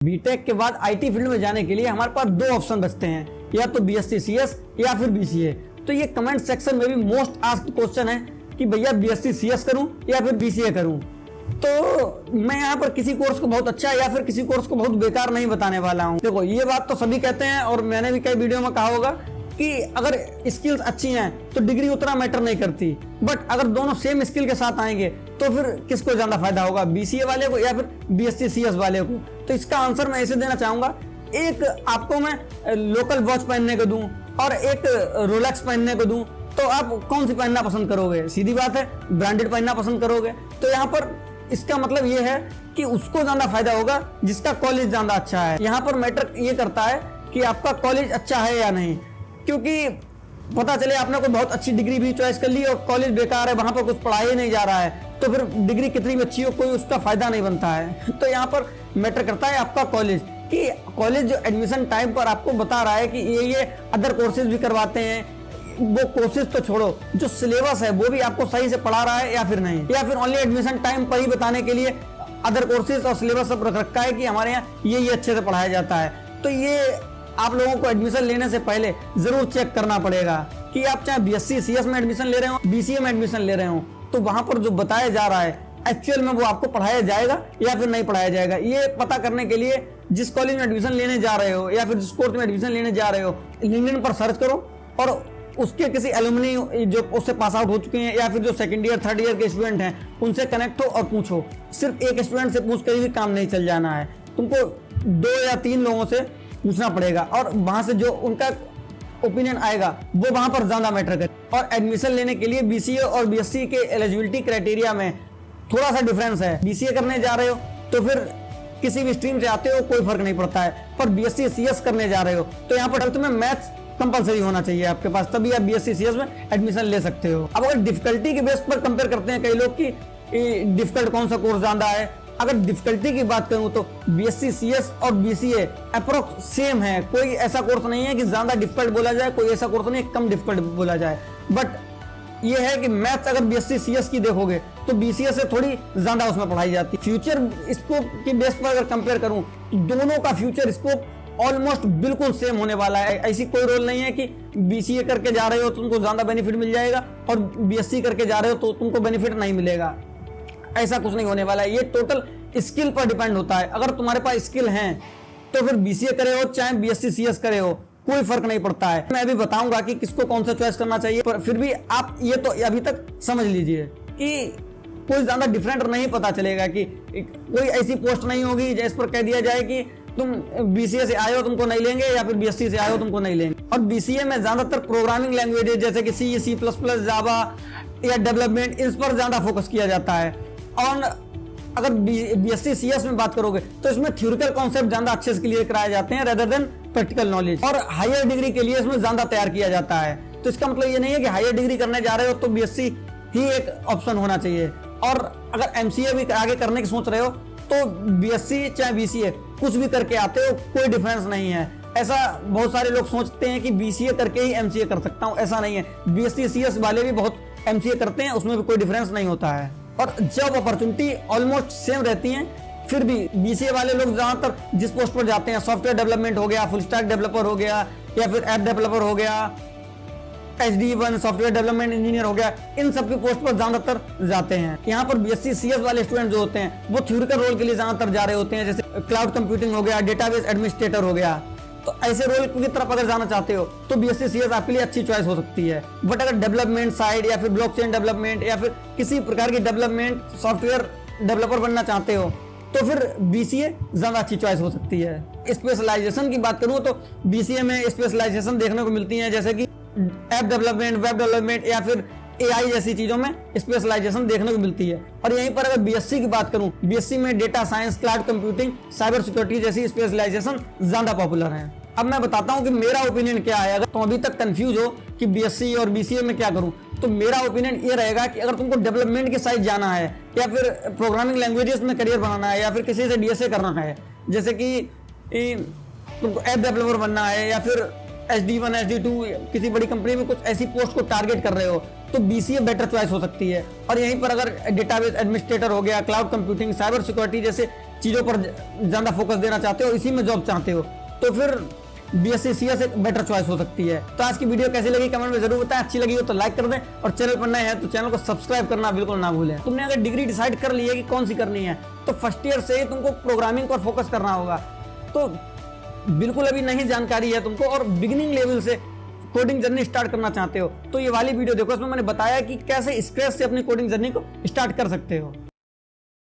BTech के बाद IT field में जाने के लिए हमारे पास दो ऑप्शन बचते हैं, या तो बीएससी सीएस या फिर बीसीए। तो ये कमेंट सेक्शन में भी मोस्ट आस्क्ड क्वेश्चन है कि भैया बीएससी सीएस करूं या फिर बीसीए करूं। तो मैं यहाँ पर किसी कोर्स को बहुत अच्छा या फिर किसी कोर्स को बहुत बेकार नहीं बताने वाला हूँ। देखो, ये बात तो सभी कहते हैं और मैंने भी कई वीडियो में कहा होगा कि अगर स्किल्स अच्छी हैं तो डिग्री उतना मैटर नहीं करती, बट अगर दोनों सेम स्किल के साथ आएंगे तो फिर किसको ज्यादा फायदा होगा, बीसीए वाले को या फिर बीएससी सीएस वाले को। तो इसका आंसर मैं ऐसे देना चाहूंगा, एक आपको मैं लोकल वॉच पहनने को दूं और एक रोलेक्स पहनने को दूं, तो आप कौन सी पहनना पसंद करोगे? सीधी बात है, ब्रांडेड पहनना पसंद करोगे। तो यहाँ पर इसका मतलब ये है कि उसको ज्यादा फायदा होगा जिसका कॉलेज ज्यादा अच्छा है। यहाँ पर मैटर ये करता है कि आपका कॉलेज अच्छा है या नहीं, क्योंकि पता चले आपने कोई बहुत अच्छी डिग्री भी चॉइस कर ली और कॉलेज बेकार है, वहां पर कुछ पढ़ाई नहीं जा रहा है, तो फिर डिग्री कितनी भी अच्छी हो कोई उसका फायदा नहीं बनता है। तो यहाँ पर मैटर करता है आपका कॉलेज, कि कॉलेज जो एडमिशन टाइम पर आपको बता रहा है कि ये अदर कोर्सेज भी करवाते हैं, वो कोर्सेज तो छोड़ो, जो सिलेबस है वो भी आपको सही से पढ़ा रहा है या फिर नहीं, या फिर ओनली एडमिशन टाइम पर ही बताने के लिए अदर कोर्सेज और सिलेबस सब रख रखा है कि हमारे यहाँ ये अच्छे से पढ़ाया जाता है। तो ये आप लोगों को एडमिशन लेने से पहले जरूर चेक करना पड़ेगा कि आप चाहे बीएससी सीएस में एडमिशन ले रहे हो, बीसीए में एडमिशन ले रहे हो, तो वहां पर जो बताया जा रहा है एक्चुअल में वो आपको पढ़ाया जाएगा या फिर नहीं पढ़ाया जाएगा। ये पता करने के लिए जिस कॉलेज में एडमिशन लेने जा रहे हो या फिर जिस कोर्स में एडमिशन लेने जा रहे हो, लिंक्डइन पर सर्च करो और उसके किसी एलुमनी जो उससे पास आउट हो चुके हैं या फिर जो सेकंड ईयर थर्ड ईयर के स्टूडेंट हैं उनसे कनेक्ट हो और पूछो। सिर्फ एक स्टूडेंट से पूछ कर भी काम नहीं चल जाना है, तुमको 2 या 3 लोगों से पूछना पड़ेगा और वहां से जो उनका ओपिनियन आएगा वो वहां पर ज्यादा मैटर करे। और एडमिशन लेने के लिए बीसीए और बीएससी के एलिजिबिलिटी क्राइटेरिया में थोड़ा सा डिफरेंस है। बीसीए करने जा रहे हो तो फिर किसी भी स्ट्रीम से आते हो कोई फर्क नहीं पड़ता है, पर बीएससी सीएस करने जा रहे हो तो यहाँ पर 12th में मैथ्स कंपलसरी होना चाहिए आपके पास, तभी आप बीएससी सीएस में एडमिशन ले सकते हो। अब अगर डिफिकल्टी के बेस पर कंपेयर करते हैं कई लोग कि डिफिकल्ट कौन सा कोर्स ज्यादा है, अगर डिफिकल्टी की बात करूं तो बीएससी सीएस और बीसीए अप्रोक्स सेम है। कोई ऐसा कोर्स नहीं है कि ज्यादा डिफिकल्ट बोला जाए, कोई ऐसा कोर्स नहीं है कम डिफिकल्ट बोला जाए। बट ये है कि मैथ्स अगर बीएससी सीएस की देखोगे तो बीसीए से थोड़ी ज्यादा उसमें पढ़ाई जाती है। फ्यूचर स्कोप की बेस पर अगर कंपेयर करूं तो दोनों का फ्यूचर स्कोप ऑलमोस्ट बिल्कुल सेम होने वाला है। ऐसी कोई रोल नहीं है कि बीसीए करके जा रहे हो तो तुमको ज्यादा बेनिफिट मिल जाएगा और बीएससी करके जा रहे हो तो तुमको बेनिफिट नहीं मिलेगा, ऐसा कुछ नहीं होने वाला है। ये टोटल स्किल पर डिपेंड होता है। अगर तुम्हारे पास स्किल हैं तो फिर बीसीए करे हो चाहे बीएससी सीएस करे हो कोई फर्क नहीं पड़ता है। मैं भी बताऊंगा कि किसको कौन सा चॉइस करना चाहिए, पर फिर भी आप ये तो अभी तक समझ लीजिए कि कोई ज्यादा डिफरेंट नहीं पता चलेगा, कि कोई ऐसी पोस्ट नहीं होगी जिस पर कह दिया जाए कि तुम बीसीए से आए हो तुमको नहीं लेंगे या फिर बीएससी से आए हो तुमको नहीं लेंगे। और बीसीए में ज्यादातर प्रोग्रामिंग लैंग्वेजेस जैसे कि सी प्लस प्लस जावा या डेवलपमेंट, इस पर ज्यादा फोकस किया जाता है। और अगर बीएससी सीएस में बात करोगे तो इसमें थ्योरिटिकल कॉन्सेप्ट ज्यादा अच्छे से क्लियर कराए जाते हैं रेदर देन प्रैक्टिकल नॉलेज, और हायर डिग्री के लिए इसमें ज्यादा तैयार किया जाता है। तो इसका मतलब ये नहीं है कि हायर डिग्री करने जा रहे हो तो बीएससी ही एक ऑप्शन होना चाहिए, और अगर एमसीए भी आगे करने की सोच रहे हो तो बीएससी चाहे बीसीए कुछ भी करके आते हो कोई डिफरेंस नहीं है। ऐसा बहुत सारे लोग सोचते हैं कि बीसीए करके ही एमसीए कर सकता हूं, ऐसा नहीं है। बीएससी सीएस वाले भी बहुत एमसीए करते हैं, उसमें भी कोई डिफरेंस नहीं होता है और जॉब अपॉर्चुनिटी ऑलमोस्ट सेम रहती है। फिर भी बीसीए वाले लोग ज्यादातर जिस पोस्ट पर जाते हैं, सॉफ्टवेयर डेवलपमेंट हो गया, फुल स्टैक डेवलपर हो गया या फिर ऐप डेवलपर हो गया, HD1 सॉफ्टवेयर डेवलपमेंट इंजीनियर हो गया, इन सब की पोस्ट पर ज्यादातर जाते हैं। यहाँ पर बीएससी सीएस वाले स्टूडेंट जो होते हैं वो थ्योरिटिकल रोल के लिए ज्यादातर जा रहे होते हैं, जैसे क्लाउड कंप्यूटिंग हो गया, डेटाबेस एडमिनिस्ट्रेटर हो गया। तो ऐसे रोल की तरफ अगर जाना चाहते हो तो बीएससी सीएस आपके लिए अच्छी चॉइस हो सकती है। बट अगर डेवलपमेंट साइड या फिर ब्लॉकचेन डेवलपमेंट या फिर किसी प्रकार की डेवलपमेंट सॉफ्टवेयर डेवलपर बनना चाहते हो तो फिर बीसीए ज्यादा अच्छी चॉइस हो सकती है। स्पेशलाइजेशन की बात करूं तो बीसीए में स्पेशलाइजेशन देखने को मिलती है, जैसे कि ऐप डेवलपमेंट, वेब डेवलपमेंट या फिर एआई जैसी चीजों में स्पेशलाइजेशन देखने को मिलती है। और यहीं पर अगर बीएससी की बात करूं, बीएससी में data science, cloud computing, cyber security जैसी स्पेशलाइजेशन ज्यादा पॉपुलर है। अब मैं बताता हूं कि मेरा ओपिनियन क्या है। अगर तुम अभी तक कंफ्यूज हो कि बीएससी और बीसीए में क्या करूं, तो मेरा ओपिनियन ये रहेगा कि अगर तुमको डेवलपमेंट की साइड जाना है या फिर प्रोग्रामिंग लैंग्वेजेस में करियर बनाना है या फिर किसी से डीएसए करना है, जैसे कि तुमको ऐप डेवलपर बनना है या फिर HD1 HD2 किसी बड़ी कंपनी में कुछ ऐसी पोस्ट को टारगेट कर रहे हो, तो बीसीए बेटर चॉइस हो सकती है। और यहीं पर अगर डेटाबेस एडमिनिस्ट्रेटर हो गया, क्लाउड कंप्यूटिंग, साइबर सिक्योरिटी जैसे चीज़ों पर ज़्यादा फोकस देना चाहते हो, इसी में जॉब चाहते हो, तो फिर बीएससी सीएस एक बेटर चॉइस हो सकती है। तो आज की वीडियो कैसी लगी कमेंट में जरूर बताएं, अच्छी लगी हो तो लाइक कर दें और चैनल पर नए हैं तो चैनल को सब्सक्राइब करना बिल्कुल ना भूलें। तुमने अगर डिग्री डिसाइड कर ली है कि कौन सी करनी है तो फर्स्ट ईयर से ही तुमको प्रोग्रामिंग पर फोकस करना होगा। तो बिल्कुल अभी नहीं जानकारी है तुमको और बिगिनिंग लेवल से कोडिंग जर्नी स्टार्ट करना चाहते हो तो ये वाली वीडियो देखो, इसमें मैंने बताया कि कैसे स्क्रैच से अपनी कोडिंग जर्नी को स्टार्ट कर सकते हो।